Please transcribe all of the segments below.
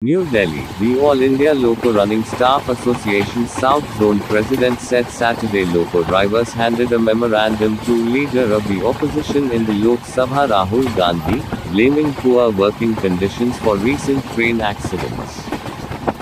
New Delhi, the All India Loco Running Staff Association South Zone President said Saturday loco drivers handed a memorandum to leader of the opposition in the Lok Sabha Rahul Gandhi, blaming poor working conditions for recent train accidents.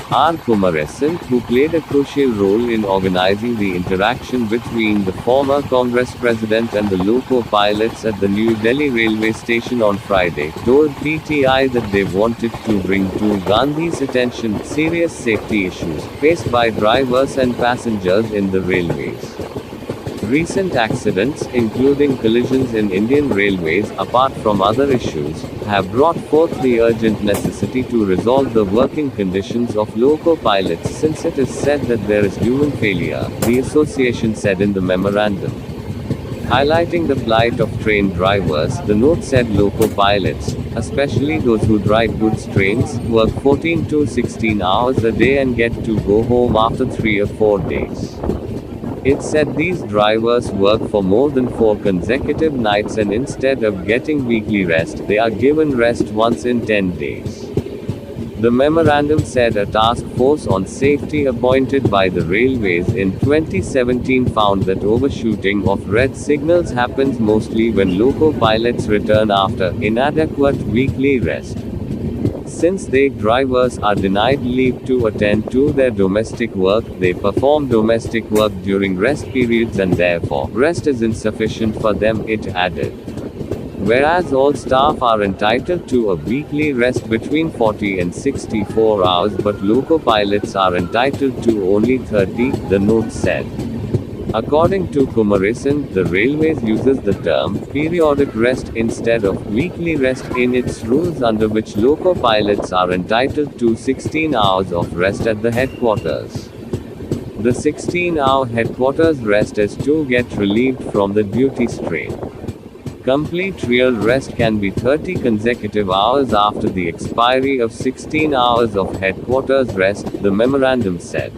R. Kumaresan, who played a crucial role in organizing the interaction between the former Congress president and the loco pilots at the New Delhi railway station on Friday, told PTI that they wanted to bring to Gandhi's attention serious safety issues faced by drivers and passengers in the railways. Recent accidents, including collisions in Indian railways, apart from other issues, have brought forth the urgent necessity to resolve the working conditions of loco pilots since it is said that there is human failure, the association said in the memorandum. Highlighting the plight of train drivers, the note said loco pilots, especially those who drive goods trains, work 14 to 16 hours a day and get to go home after 3 or 4 days. It said these drivers work for more than 4 consecutive nights and instead of getting weekly rest, they are given rest once in 10 days. The memorandum said a task force on safety appointed by the railways in 2017 found that overshooting of red signals happens mostly when loco pilots return after inadequate weekly rest. Since they drivers are denied leave to attend to their domestic work, they perform domestic work during rest periods and therefore, rest is insufficient for them, it added. Whereas all staff are entitled to a weekly rest between 40 and 64 hours, but loco pilots are entitled to only 30, the note said. According to Kumaresan, the railways uses the term periodic rest instead of weekly rest in its rules, under which loco pilots are entitled to 16 hours of rest at the headquarters. The 16-hour headquarters rest is to get relieved from the duty strain. Complete real rest can be 30 consecutive hours after the expiry of 16 hours of headquarters rest, the memorandum said.